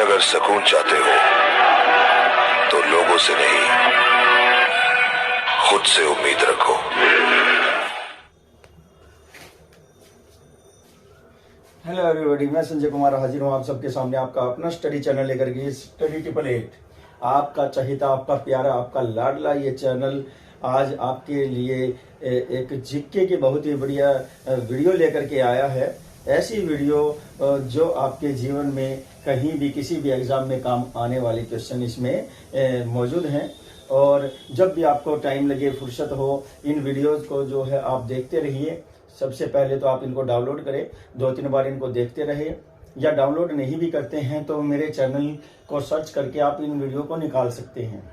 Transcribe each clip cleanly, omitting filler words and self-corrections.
अगर सुकून चाहते हो तो लोगों से नहीं, खुद से उम्मीद रखो। हेलो एवरीबॉडी, मैं संजय कुमार हाजिर हूँ आप सबके सामने आपका अपना स्टडी चैनल लेकर के। स्टडी 888 आपका चहेता, आपका प्यारा, आपका लाडला ये चैनल आज आपके लिए एक जीके की बहुत ही बढ़िया वीडियो लेकर के आया है। ऐसी वीडियो जो आपके जीवन में कहीं भी किसी भी एग्जाम में काम आने वाले क्वेश्चन इसमें मौजूद हैं। और जब भी आपको टाइम लगे, फुर्सत हो, इन वीडियोज़ को जो है आप देखते रहिए। सबसे पहले तो आप इनको डाउनलोड करें, 2-3 बार इनको देखते रहे, या डाउनलोड नहीं भी करते हैं तो मेरे चैनल को सर्च करके आप इन वीडियो को निकाल सकते हैं।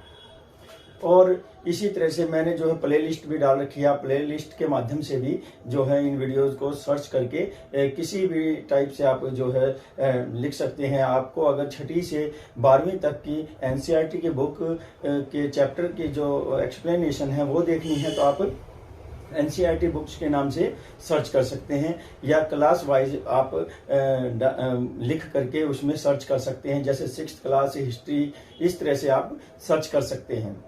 और इसी तरह से मैंने जो है प्लेलिस्ट भी डाल रखी है, प्लेलिस्ट के माध्यम से भी जो है इन वीडियोस को सर्च करके किसी भी टाइप से आप जो है लिख सकते हैं। आपको अगर 6ठी से 12वीं तक की एनसीईआरटी की बुक के चैप्टर की जो एक्सप्लेनेशन है वो देखनी है तो आप एनसीईआरटी बुक्स के नाम से सर्च कर सकते हैं, या क्लास वाइज आप लिख करके उसमें सर्च कर सकते हैं। जैसे 6th क्लास हिस्ट्री, इस तरह से आप सर्च कर सकते हैं।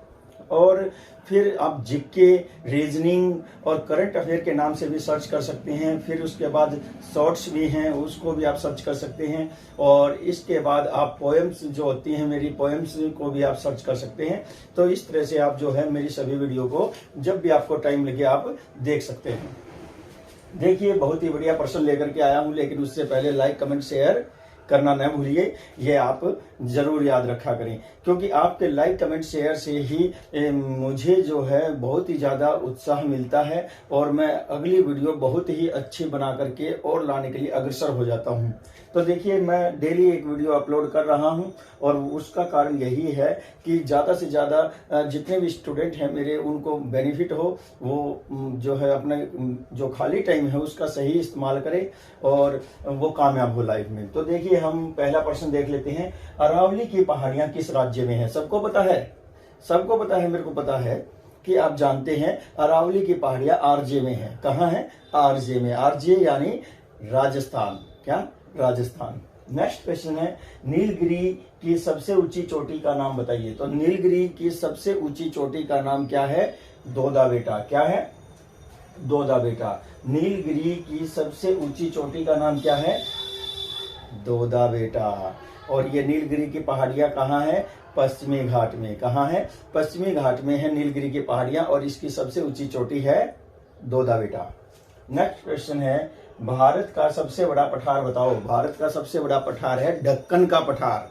और फिर आप जीके, रीजनिंग और करंट अफेयर के नाम से भी सर्च कर सकते हैं। फिर उसके बाद शॉर्ट्स भी हैं, उसको भी आप सर्च कर सकते हैं। और इसके बाद आप पोएम्स जो होती हैं, मेरी पोएम्स को भी आप सर्च कर सकते हैं। तो इस तरह से आप जो है मेरी सभी वीडियो को जब भी आपको टाइम लगे आप देख सकते हैं। देखिए, बहुत ही बढ़िया प्रश्न लेकर के आया हूँ, लेकिन उससे पहले लाइक, कमेंट, शेयर करना न भूलिए। ये आप जरूर याद रखा करें, क्योंकि आपके लाइक, कमेंट, शेयर से ही मुझे जो है बहुत ही ज़्यादा उत्साह मिलता है और मैं अगली वीडियो बहुत ही अच्छी बना करके और लाने के लिए अग्रसर हो जाता हूं। तो देखिए, मैं डेली एक वीडियो अपलोड कर रहा हूं और उसका कारण यही है कि ज़्यादा से ज़्यादा जितने भी स्टूडेंट हैं मेरे, उनको बेनिफिट हो, वो जो है अपने जो खाली टाइम है उसका सही इस्तेमाल करें और वो कामयाब हो लाइफ में। तो देखिए, हम पहला प्रश्न देख लेते हैं। अरावली की पहाड़ियां किस राज्य में है? सबको पता है, सबको पता है, मेरे को पता है कि आप जानते हैं अरावली की पहाड़ियां आरजे में है। कहाँ है? आरजे में। आरजे यानी राजस्थान। क्या? राजस्थान। नेक्स्ट क्वेश्चन है, नीलगिरी की सबसे ऊंची चोटी का नाम बताइए। तो नीलगिरी की सबसे ऊंची चोटी का नाम क्या है? दोदा बेटा। क्या है? दोदा बेटा। नीलगिरी की सबसे ऊंची चोटी का नाम क्या है? दोदा बेटा। और ये नीलगिरी की पहाड़ियां कहाँ है? पश्चिमी घाट में। कहाँ है? पश्चिमी घाट में है नीलगिरी की पहाड़ियां और इसकी सबसे ऊंची चोटी है दोदा बेटा। नेक्स्ट क्वेश्चन है, भारत का सबसे बड़ा पठार बताओ। भारत का सबसे बड़ा पठार है दक्कन का पठार।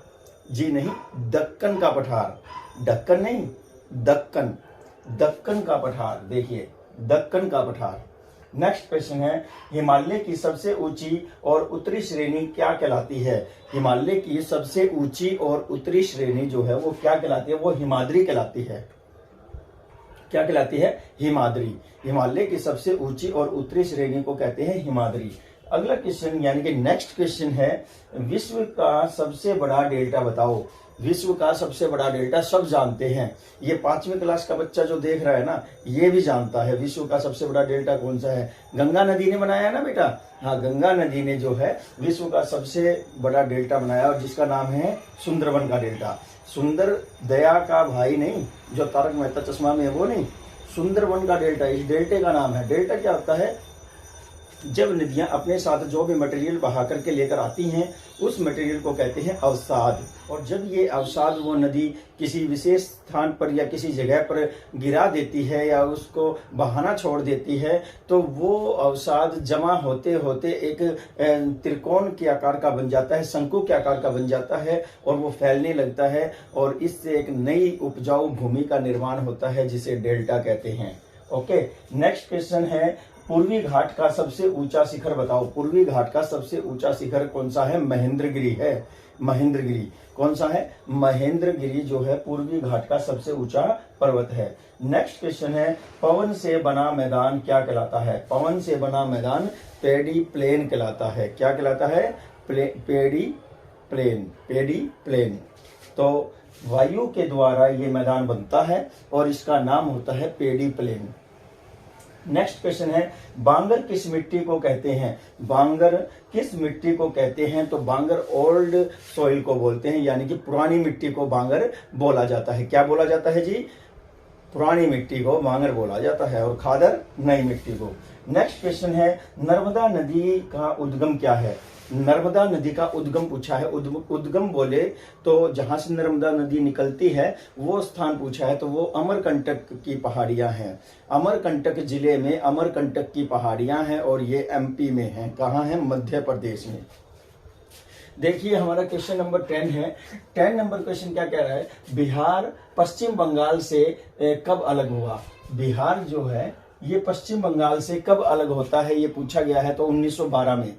जी नहीं, दक्कन का पठार। दक्कन नहीं, दक्कन। दक्कन का पठार। देखिए, दक्कन का पठार। नेक्स्ट क्वेश्चन है, हिमालय की सबसे ऊंची और उत्तरी श्रेणी क्या कहलाती है? हिमालय की सबसे ऊंची और उत्तरी श्रेणी जो है वो क्या कहलाती है? वो हिमाद्री कहलाती है। क्या कहलाती है? हिमाद्री। हिमालय की सबसे ऊंची और उत्तरी श्रेणी को कहते हैं हिमाद्री। अगला क्वेश्चन यानी कि नेक्स्ट क्वेश्चन है, विश्व का सबसे बड़ा डेल्टा बताओ। विश्व का सबसे बड़ा डेल्टा सब जानते हैं, ये 5वीं क्लास का बच्चा जो देख रहा है ना, ये भी जानता है विश्व का सबसे बड़ा डेल्टा कौन सा है। गंगा नदी ने बनाया ना बेटा। हाँ, गंगा नदी ने जो है विश्व का सबसे बड़ा डेल्टा बनाया और जिसका नाम है सुंदरबन का डेल्टा। सुंदर दया का भाई नहीं, जो तारक मेहता चश्मा में है वो नहीं, सुंदरबन का डेल्टा इस डेल्टे का नाम है। डेल्टा क्या होता है? जब नदियां अपने साथ जो भी मटेरियल बहा करके लेकर आती हैं उस मटेरियल को कहते हैं अवसाद। और जब ये अवसाद वो नदी किसी विशेष स्थान पर या किसी जगह पर गिरा देती है या उसको बहाना छोड़ देती है तो वो अवसाद जमा होते होते एक त्रिकोण के आकार का बन जाता है, शंकु के आकार का बन जाता है और वो फैलने लगता है और इससे एक नई उपजाऊ भूमि का निर्माण होता है जिसे डेल्टा कहते हैं। ओके, नेक्स्ट क्वेश्चन है, पूर्वी घाट का सबसे ऊंचा शिखर बताओ। पूर्वी घाट का सबसे ऊंचा शिखर कौन सा है? महेंद्रगिरी है। महेंद्रगिरी। कौन सा है? महेंद्रगिरी जो है पूर्वी घाट का सबसे ऊंचा पर्वत है। नेक्स्ट क्वेश्चन है, पवन से बना मैदान क्या कहलाता है? पवन से बना मैदान पेडी प्लेन कहलाता है। क्या कहलाता है? पेडी प्लेन। पेडी प्लेन। तो वायु के द्वारा ये मैदान बनता है और इसका नाम होता है पेडी प्लेन। नेक्स्ट क्वेश्चन है, बांगर किस मिट्टी को कहते हैं? बांगर किस मिट्टी को कहते हैं? तो बांगर ओल्ड सॉइल को बोलते हैं, यानी कि पुरानी मिट्टी को बांगर बोला जाता है। क्या बोला जाता है जी? पुरानी मिट्टी को बांगर बोला जाता है, और खादर नई मिट्टी को। नेक्स्ट क्वेश्चन है, नर्मदा नदी का उद्गम क्या है? नर्मदा नदी का उद्गम पूछा है। उद्गम बोले तो जहां से नर्मदा नदी निकलती है वो स्थान पूछा है, तो वो अमरकंटक की पहाड़ियां हैं। अमरकंटक जिले में अमरकंटक की पहाड़ियां हैं, और ये एमपी में हैं। कहाँ है? मध्य प्रदेश में। देखिए हमारा क्वेश्चन नंबर 10 है। 10 नंबर क्वेश्चन क्या कह रहा है? बिहार पश्चिम बंगाल से कब अलग हुआ? बिहार जो है ये पश्चिम बंगाल से कब अलग होता है, ये पूछा गया है। तो 1912 में।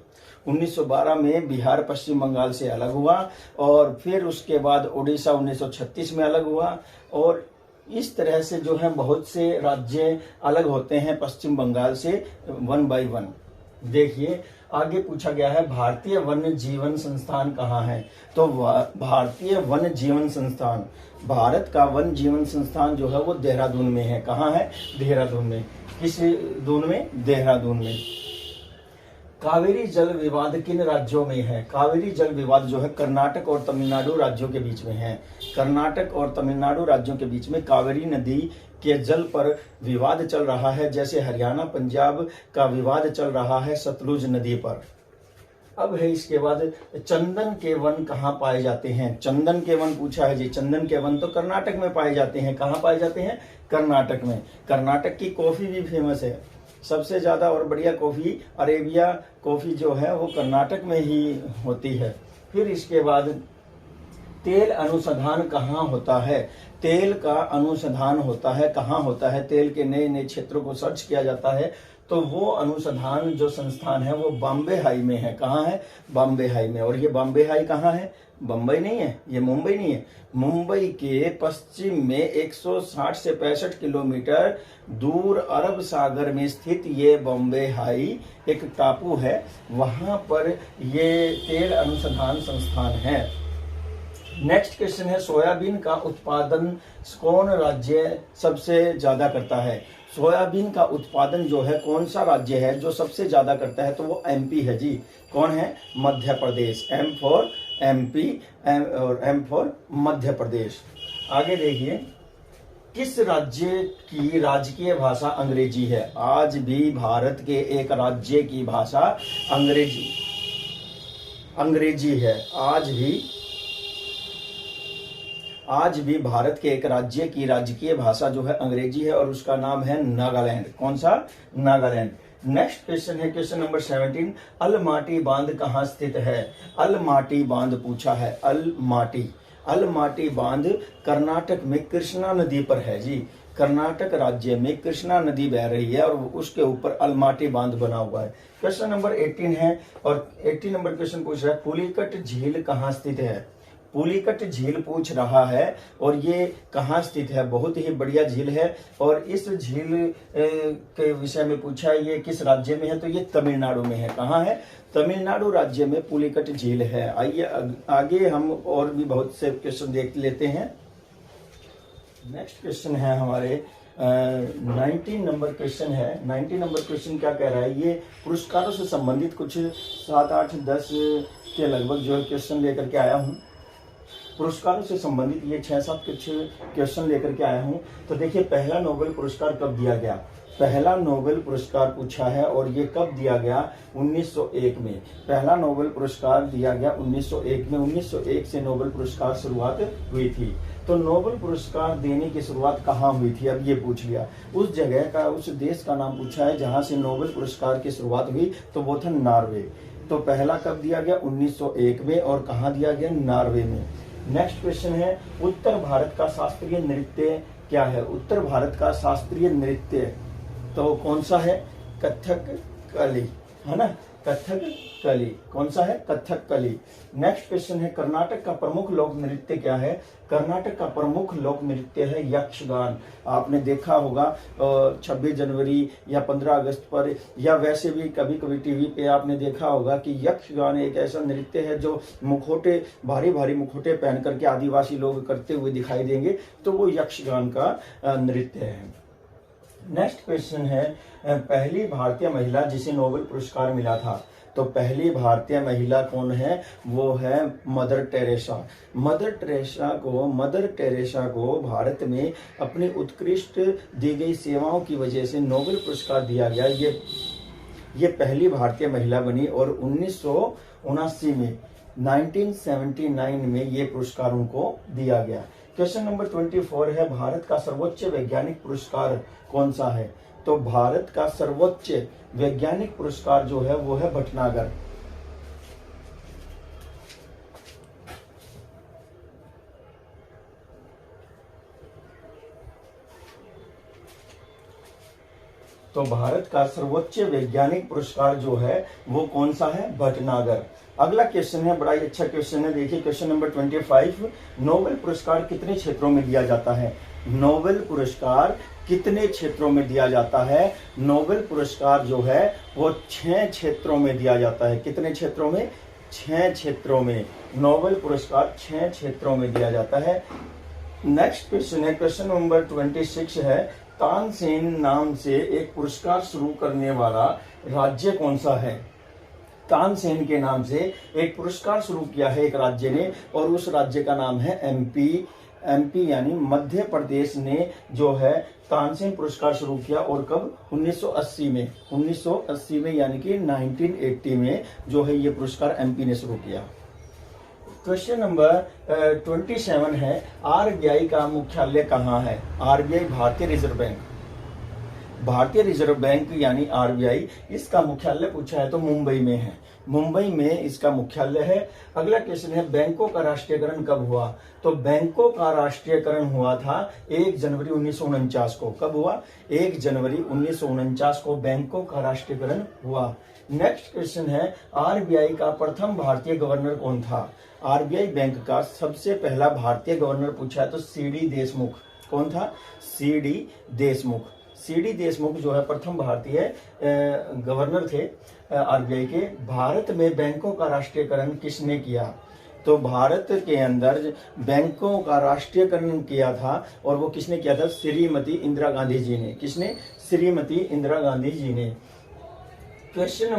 1912 में बिहार पश्चिम बंगाल से अलग हुआ, और फिर उसके बाद उड़ीसा 1936 में अलग हुआ, और इस तरह से जो है बहुत से राज्य अलग होते हैं पश्चिम बंगाल से 1 by 1। देखिए आगे पूछा गया है, भारतीय वन्य जीवन संस्थान कहाँ है? तो भारतीय वन्य जीवन संस्थान, भारत का वन्य जीवन संस्थान जो है वो देहरादून में है। कहाँ है? देहरादून में। किस दून में? देहरादून में। कावेरी जल विवाद किन राज्यों में है? कावेरी जल विवाद जो है कर्नाटक और तमिलनाडु राज्यों के बीच में है। कर्नाटक और तमिलनाडु राज्यों के बीच में कावेरी नदी के जल पर विवाद चल रहा है, जैसे हरियाणा पंजाब का विवाद चल रहा है सतलुज नदी पर। अब है इसके बाद, चंदन के वन कहाँ पाए जाते हैं? चंदन के वन पूछा है जी। चंदन के वन तो कर्नाटक में पाए जाते हैं। कहाँ पाए जाते हैं? कर्नाटक में। कर्नाटक की कॉफी भी फेमस है। सबसे ज्यादा और बढ़िया कॉफी अरेबिया कॉफी जो है वो कर्नाटक में ही होती है। फिर इसके बाद, तेल अनुसंधान कहाँ होता है? तेल का अनुसंधान होता है, कहाँ होता है? तेल के नए नए क्षेत्रों को सर्च किया जाता है, तो वो अनुसंधान जो संस्थान है वो बॉम्बे हाई में है। कहाँ है? बॉम्बे हाई में। और ये बॉम्बे हाई कहाँ है? बम्बई नहीं है, ये मुंबई नहीं है। मुंबई के पश्चिम में 160 से 65 किलोमीटर दूर अरब सागर में स्थित ये बॉम्बे हाई एक टापू है, वहां पर ये तेल अनुसंधान संस्थान है। नेक्स्ट क्वेश्चन है, सोयाबीन का उत्पादन कौन राज्य सबसे ज्यादा करता है? सोयाबीन का उत्पादन जो है कौन सा राज्य है जो सबसे ज्यादा करता है? तो वो एमपी है जी। कौन है? Madhya Pradesh. M for MP और एम फॉर मध्य प्रदेश। आगे देखिए, किस राज्य की राजकीय भाषा अंग्रेजी है? आज भी भारत के एक राज्य की भाषा अंग्रेजी है। आज भी भारत के एक राज्य की राजकीय भाषा जो है अंग्रेजी है, और उसका नाम है नागालैंड। कौन सा? नागालैंड। नेक्स्ट क्वेश्चन है क्वेश्चन नंबर 17, अलमाटी बांध कहाँ स्थित है? अलमाटी बांध पूछा है। अलमाटी बांध कर्नाटक में कृष्णा नदी पर है जी। कर्नाटक राज्य में कृष्णा नदी बह रही है, और उसके ऊपर अलमाटी बांध बना हुआ है। क्वेश्चन नंबर 18 है, और 18 नंबर क्वेश्चन पूछ रहा है, पुलिकट झील कहाँ स्थित है? पुलिकट झील पूछ रहा है, और ये कहाँ स्थित है? बहुत ही बढ़िया झील है, और इस झील के विषय में पूछा है, ये किस राज्य में है? तो ये तमिलनाडु में है। कहाँ है? तमिलनाडु राज्य में पुलिकट झील है। आइए आगे हम और भी बहुत से क्वेश्चन देख लेते हैं। नेक्स्ट क्वेश्चन है हमारे 19 नंबर क्वेश्चन है। 19 नंबर क्वेश्चन क्या कह रहा है? ये पुरस्कारों से संबंधित कुछ 7, 8, 10 के लगभग जो है क्वेश्चन लेकर के आया हूँ। पुरस्कारों से संबंधित ये 6-7 कुछ क्वेश्चन लेकर के आया हूँ। तो देखिए, पहला नोबेल पुरस्कार कब दिया गया? पहला नोबेल पुरस्कार पूछा है, और ये कब दिया गया? 1901 में। पहला नोबेल पुरस्कार दिया गया 1901 में। 1901 से नोबेल पुरस्कार शुरुआत हुई थी। तो नोबेल पुरस्कार देने की शुरुआत कहाँ हुई थी? अब ये पूछ लिया। उस जगह का, उस देश का नाम पूछा है जहां से नोबेल पुरस्कार की शुरुआत हुई, तो वो था नॉर्वे। तो पहला कब दिया गया? 1901 में। और कहाँ दिया गया? नॉर्वे में। नेक्स्ट क्वेश्चन है, उत्तर भारत का शास्त्रीय नृत्य क्या है? उत्तर भारत का शास्त्रीय नृत्य तो कौन सा है? कथकली, है ना? कथकली। कौन सा है? कथकली। नेक्स्ट क्वेश्चन है, कर्नाटक का प्रमुख लोक नृत्य क्या है? कर्नाटक का प्रमुख लोक नृत्य है यक्षगान। आपने देखा होगा 26 जनवरी या 15 अगस्त पर, या वैसे भी कभी कभी टीवी पे आपने देखा होगा कि यक्षगान एक ऐसा नृत्य है जो मुखोटे, भारी भारी मुखोटे पहन करके आदिवासी लोग करते हुए दिखाई देंगे, तो वो यक्षगान का नृत्य है। नेक्स्ट क्वेश्चन है पहली भारतीय महिला जिसे नोबेल पुरस्कार मिला था। तो पहली भारतीय महिला कौन है? वो है मदर टेरेसा। मदर टेरेसा को भारत में अपनी उत्कृष्ट दी गई सेवाओं की वजह से नोबेल पुरस्कार दिया गया। ये पहली भारतीय महिला बनी और 1979 में 1979 में ये पुरस्कार उनको दिया गया। क्वेश्चन नंबर 24 है भारत का सर्वोच्च वैज्ञानिक पुरस्कार कौन सा है? तो भारत का सर्वोच्च वैज्ञानिक पुरस्कार जो है वो है भटनागर। तो भारत का सर्वोच्च वैज्ञानिक पुरस्कार जो है वो कौन सा है? भटनागर। अगला क्वेश्चन है, बड़ा ही अच्छा क्वेश्चन है, देखिए क्वेश्चन नंबर 25। नोबेल पुरस्कार कितने क्षेत्रों में दिया जाता है? नोबेल पुरस्कार कितने क्षेत्रों में दिया जाता है? नोबेल पुरस्कार जो है वो 6 क्षेत्रों में दिया जाता है। कितने क्षेत्रों में? 6 क्षेत्रों में नोबेल पुरस्कार 6 क्षेत्रों में दिया जाता है। नेक्स्ट क्वेश्चन है, क्वेश्चन नंबर 26 है तानसेन नाम से एक पुरस्कार शुरू करने वाला राज्य कौन सा है? तानसेन के नाम से एक पुरस्कार शुरू किया है एक राज्य ने और उस राज्य का नाम है एमपी यानी मध्य प्रदेश ने जो है तानसेन पुरस्कार शुरू किया। और कब? 1980 में यानी कि 1980 में जो है ये पुरस्कार एमपी ने शुरू किया। क्वेश्चन नंबर 27 है आरबीआई का मुख्यालय कहाँ है? आरबीआई भारतीय रिजर्व बैंक यानी आरबीआई, इसका मुख्यालय पूछा है तो मुंबई में है। मुंबई में इसका मुख्यालय है। अगला क्वेश्चन है बैंकों का राष्ट्रीयकरण कब हुआ? तो बैंकों का राष्ट्रीयकरण हुआ था 1 जनवरी 1949 को। कब हुआ? 1 जनवरी 1949 को बैंकों का राष्ट्रीयकरण हुआ। नेक्स्ट क्वेश्चन है आरबीआई का प्रथम भारतीय गवर्नर कौन था? आरबीआई बैंक का सबसे पहला भारतीय गवर्नर पूछा है तो सीडी देशमुख। कौन था? सीडी देशमुख जो है प्रथम भारतीय गवर्नर थे आरबीआई के। भारत में बैंकों का राष्ट्रीयकरण किसने किया? तो भारत के अंदर बैंकों का राष्ट्रीयकरण किया था और वो किसने किया था? श्रीमती इंदिरा गांधी जी ने। किसने? श्रीमती इंदिरा गांधी जी ने। क्वेश्चन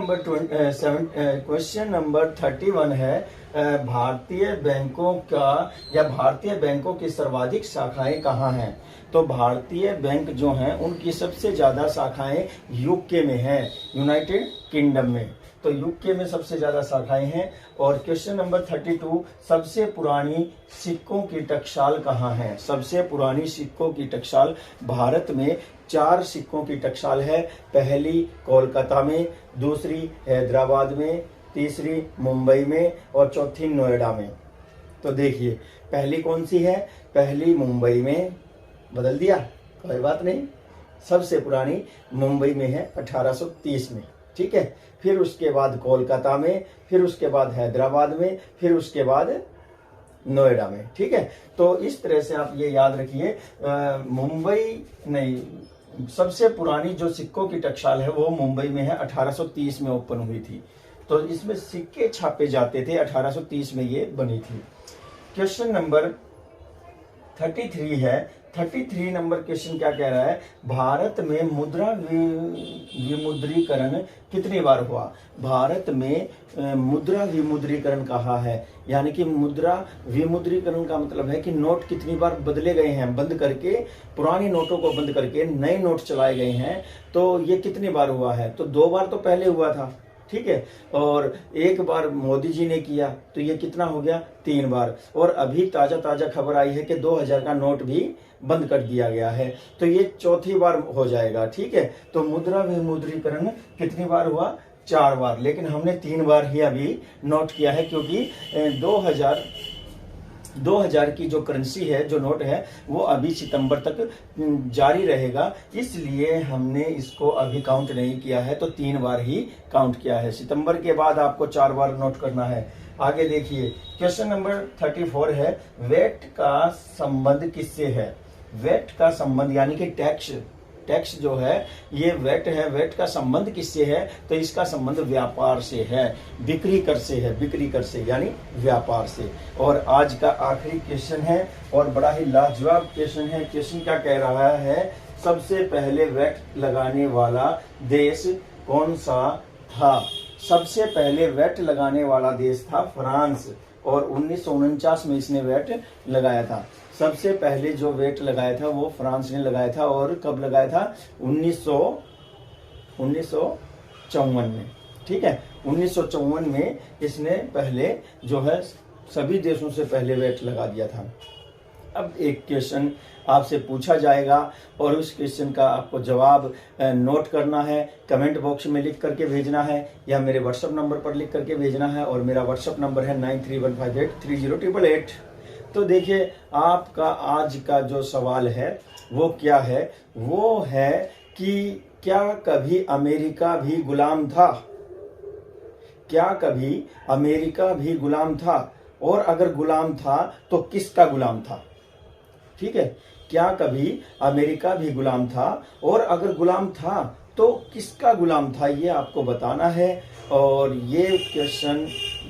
नंबर 31 है भारतीय बैंकों की सर्वाधिक शाखाएं कहाँ हैं? तो भारतीय बैंक जो हैं उनकी सबसे ज्यादा शाखाएं यूके में है, यूनाइटेड किंगडम में। तो यूके में सबसे ज्यादा शाखाएं हैं। और क्वेश्चन नंबर 32 सबसे पुरानी सिक्कों की टकसाल कहाँ है? सबसे पुरानी सिक्कों की टकसाल भारत में 4 सिक्कों की टकसाल है। पहली कोलकाता में, दूसरी हैदराबाद में, तीसरी मुंबई में और चौथी नोएडा में। तो देखिए पहली कौन सी है? पहली मुंबई में, बदल दिया कोई बात नहीं, सबसे पुरानी मुंबई में है 1830 में। ठीक है, फिर उसके बाद कोलकाता में, फिर उसके बाद हैदराबाद में, फिर उसके बाद नोएडा में। ठीक है, तो इस तरह से आप ये याद रखिए मुंबई नहीं, सबसे पुरानी जो सिक्कों की टकसाल है वो मुंबई में है, 1830 में ओपन हुई थी। तो इसमें सिक्के छापे जाते थे, 1830 में ये बनी थी। क्वेश्चन नंबर 33 है। 33 नंबर क्वेश्चन क्या कह रहा है? भारत में मुद्रा विमुद्रीकरण कितनी बार हुआ? भारत में मुद्रा विमुद्रीकरण कहा है, यानी कि मुद्रा विमुद्रीकरण का मतलब है कि नोट कितनी बार बदले गए हैं, बंद करके पुरानी नोटों को बंद करके नए नोट चलाए गए हैं। तो ये कितनी बार हुआ है? तो 2 बार तो पहले हुआ था। ठीक है, और 1 बार मोदी जी ने किया, तो ये कितना हो गया? 3 बार। और अभी ताजा खबर आई है कि 2000 का नोट भी बंद कर दिया गया है, तो ये 4थी बार हो जाएगा। ठीक है, तो मुद्रा विमुद्रीकरण कितनी बार हुआ? 4 बार, लेकिन हमने 3 बार ही अभी नोट किया है, क्योंकि 2000 की जो करेंसी है, जो नोट है, वो अभी सितंबर तक जारी रहेगा, इसलिए हमने इसको अभी काउंट नहीं किया है, तो 3 बार ही काउंट किया है। सितंबर के बाद आपको 4 बार नोट करना है। आगे देखिए क्वेश्चन नंबर 34 है वेट का संबंध किससे है? वेट का संबंध यानी कि टैक्स जो है ये वेट है, वेट का संबंध किससे है? तो इसका संबंध व्यापार से है, बिक्री कर से यानी व्यापार से। और आज का आखिरी क्वेश्चन है और बड़ा ही लाजवाब क्वेश्चन है। क्वेश्चन क्या कह रहा है सबसे पहले वेट लगाने वाला देश कौन सा था? सबसे पहले वेट लगाने वाला देश था फ्रांस, और 1949 में इसने वेट लगाया था। सबसे पहले जो वेट लगाया था वो फ्रांस ने लगाया था, और कब लगाया था? 1954 में। ठीक है, 1954 में इसने पहले जो है सभी देशों से पहले वेट लगा दिया था। अब एक क्वेश्चन आपसे पूछा जाएगा और उस क्वेश्चन का आपको जवाब नोट करना है, कमेंट बॉक्स में लिख करके भेजना है या मेरे व्हाट्सएप नंबर पर लिख करके भेजना है, और मेरा व्हाट्सएप नंबर है 9315830888। तो देखिए, आपका आज का जो सवाल है वो क्या है? वो है कि क्या कभी अमेरिका भी गुलाम था? क्या कभी अमेरिका भी गुलाम था? और अगर गुलाम था तो किसका गुलाम था? ठीक है, क्या कभी अमेरिका भी गुलाम था, और अगर गुलाम था तो किसका गुलाम था, ये आपको बताना है। और ये क्वेश्चन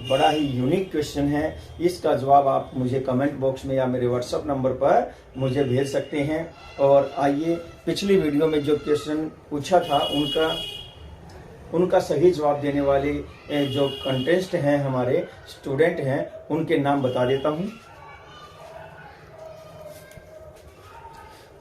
बड़ा ही यूनिक क्वेश्चन है। इसका जवाब आप मुझे कमेंट बॉक्स में या मेरे व्हाट्सएप नंबर पर मुझे भेज सकते हैं। और आइए, पिछली वीडियो में जो क्वेश्चन पूछा था उनका सही जवाब देने वाले जो कंटेस्ट हैं, हमारे स्टूडेंट हैं, उनके नाम बता देता हूं।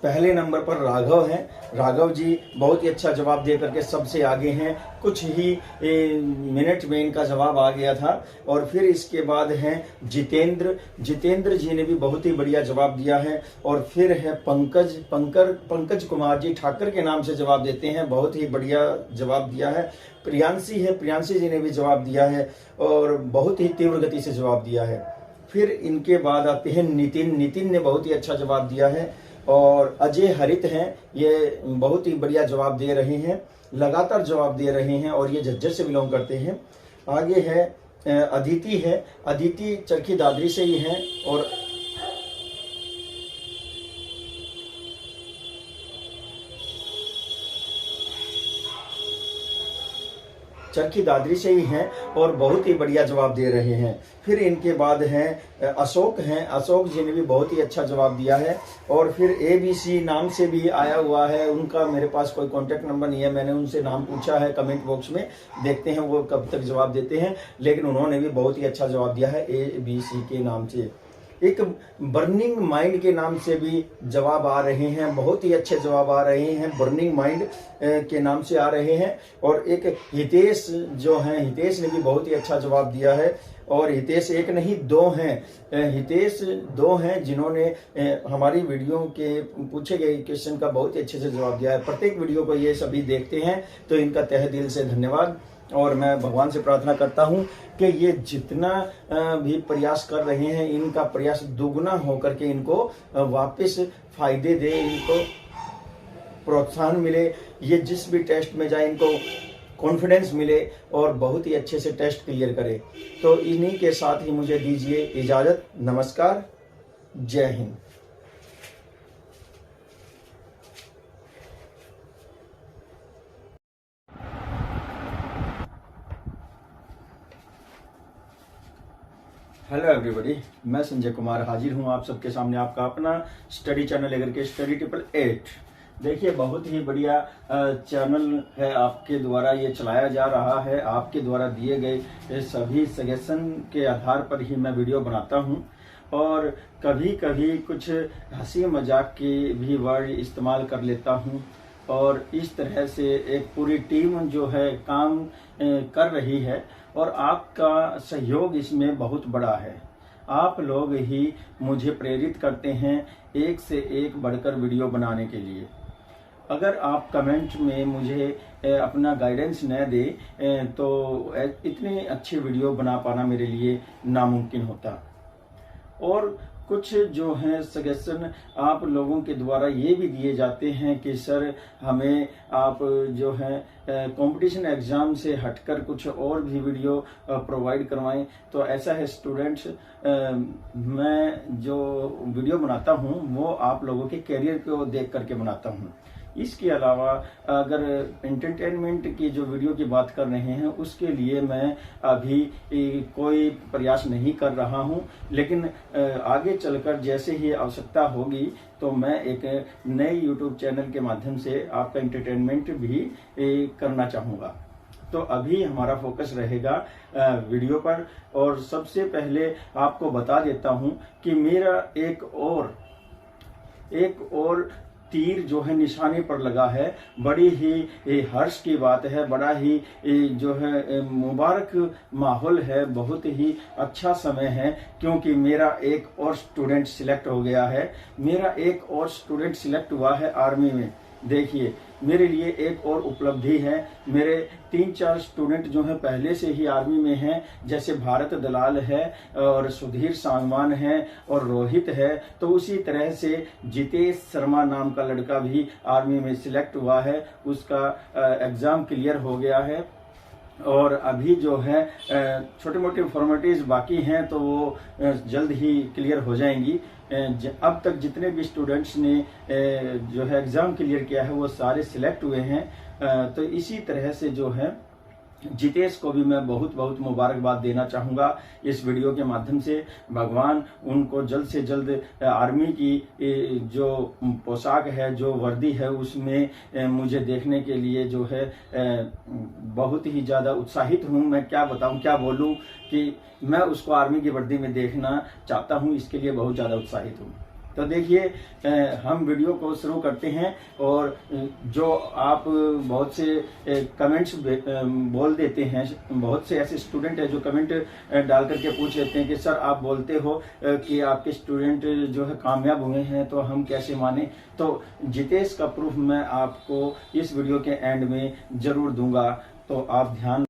पहले नंबर पर राघव हैं। राघव जी बहुत ही अच्छा जवाब दे करके सबसे आगे हैं, कुछ ही मिनट में इनका जवाब आ गया था। और फिर इसके बाद हैं जितेंद्र। जितेंद्र जी ने भी बहुत ही बढ़िया जवाब दिया है। और फिर है पंकज कुमार जी, ठाकर के नाम से जवाब देते हैं, बहुत ही बढ़िया जवाब दिया है। प्रियांशी है, प्रियांशी जी ने भी जवाब दिया है और बहुत ही तीव्र गति से जवाब दिया है। फिर इनके बाद आते हैं नितिन। नितिन ने बहुत ही अच्छा जवाब दिया है। और अजय हरित हैं, ये बहुत ही बढ़िया जवाब दे रहे हैं, लगातार जवाब दे रहे हैं, और ये झज्जर से बिलोंग करते हैं। आगे है अदिति है। अदिति चरखी दादरी से ही हैं और चरखी दादरी से ही हैं और बहुत ही बढ़िया जवाब दे रहे हैं। फिर इनके बाद हैं अशोक हैं। अशोक जी ने भी बहुत ही अच्छा जवाब दिया है। और फिर ABC नाम से भी आया हुआ है, उनका मेरे पास कोई कांटेक्ट नंबर नहीं है, मैंने उनसे नाम पूछा है, कमेंट बॉक्स में देखते हैं वो कब तक जवाब देते हैं, लेकिन उन्होंने भी बहुत ही अच्छा जवाब दिया है ABC के नाम से। एक बर्निंग माइंड के नाम से भी जवाब आ रहे हैं, बहुत ही अच्छे जवाब आ रहे हैं, बर्निंग माइंड के नाम से आ रहे हैं। और एक हितेश जो हैं, हितेश ने भी बहुत ही अच्छा जवाब दिया है। और हितेश एक नहीं दो हैं, हितेश दो हैं जिन्होंने हमारी वीडियो के पूछे गए क्वेश्चन का बहुत ही अच्छे से जवाब दिया है। प्रत्येक वीडियो को ये सभी देखते हैं, तो इनका तहे दिल से धन्यवाद। और मैं भगवान से प्रार्थना करता हूं कि ये जितना भी प्रयास कर रहे हैं, इनका प्रयास दुगना होकर के इनको वापस फायदे दे, इनको प्रोत्साहन मिले, ये जिस भी टेस्ट में जाए इनको कॉन्फिडेंस मिले और बहुत ही अच्छे से टेस्ट क्लियर करे। तो इन्हीं के साथ ही मुझे दीजिए इजाजत। नमस्कार, जय हिंद। हेलो एवरीबॉडी, मैं संजय कुमार हाजिर हूं आप सबके सामने, आपका अपना स्टडी चैनल लेकर के स्टडी 888। देखिए, बहुत ही बढ़िया चैनल है, आपके द्वारा ये चलाया जा रहा है। आपके द्वारा दिए गए सभी सजेशन के आधार पर ही मैं वीडियो बनाता हूं, और कभी कभी कुछ हंसी मजाक के भी वर्ड इस्तेमाल कर लेता हूं। और इस तरह से एक पूरी टीम जो है काम कर रही है, और आपका सहयोग इसमें बहुत बड़ा है। आप लोग ही मुझे प्रेरित करते हैं एक से एक बढ़कर वीडियो बनाने के लिए। अगर आप कमेंट में मुझे अपना गाइडेंस न दें तो इतनी अच्छी वीडियो बना पाना मेरे लिए नामुमकिन होता। और कुछ जो है सजेशन आप लोगों के द्वारा ये भी दिए जाते हैं कि सर हमें आप जो है कंपटीशन एग्जाम से हटकर कुछ और भी वीडियो प्रोवाइड करवाएं। तो ऐसा है स्टूडेंट्स, मैं जो वीडियो बनाता हूं वो आप लोगों के करियर को देख करके बनाता हूं। इसके अलावा अगर एंटरटेनमेंट की जो वीडियो की बात कर रहे हैं उसके लिए मैं अभी कोई प्रयास नहीं कर रहा हूं, लेकिन आगे चलकर जैसे ही आवश्यकता होगी तो मैं एक नए यूट्यूब चैनल के माध्यम से आपका एंटरटेनमेंट भी करना चाहूँगा। तो अभी हमारा फोकस रहेगा वीडियो पर। और सबसे पहले आपको बता देता हूं कि मेरा एक और तीर जो है निशाने पर लगा है। बड़ी ही हर्ष की बात है, बड़ा ही जो है मुबारक माहौल है, बहुत ही अच्छा समय है, क्योंकि मेरा एक और स्टूडेंट सिलेक्ट हो गया है। मेरा एक और स्टूडेंट सिलेक्ट हुआ है आर्मी में। देखिए, मेरे लिए एक और उपलब्धि है। मेरे 3-4 स्टूडेंट जो हैं पहले से ही आर्मी में हैं, जैसे भारत दलाल है और सुधीर सांगवान है और रोहित है। तो उसी तरह से जितेश शर्मा नाम का लड़का भी आर्मी में सिलेक्ट हुआ है, उसका एग्जाम क्लियर हो गया है। और अभी जो है छोटे मोटे फॉर्मेलिटीज बाकी हैं, तो वो जल्द ही क्लियर हो जाएंगी। अब तक जितने भी स्टूडेंट्स ने जो है एग्जाम क्लियर किया है वो सारे सिलेक्ट हुए हैं। तो इसी तरह से जो है जितेश को भी मैं बहुत बहुत मुबारकबाद देना चाहूँगा इस वीडियो के माध्यम से। भगवान उनको जल्द से जल्द आर्मी की जो पोशाक है, जो वर्दी है, उसमें मुझे देखने के लिए जो है बहुत ही ज़्यादा उत्साहित हूँ। मैं क्या बताऊँ, क्या बोलूँ कि मैं उसको आर्मी की वर्दी में देखना चाहता हूँ, इसके लिए बहुत ज़्यादा उत्साहित हूँ। तो देखिए, हम वीडियो को शुरू करते हैं। और जो आप बहुत से कमेंट्स बोल देते हैं, बहुत से ऐसे स्टूडेंट हैं जो कमेंट डाल करके पूछ लेते हैं कि सर आप बोलते हो कि आपके स्टूडेंट जो है कामयाब हुए हैं, तो हम कैसे माने। तो जितेश का प्रूफ मैं आपको इस वीडियो के एंड में जरूर दूंगा, तो आप ध्यान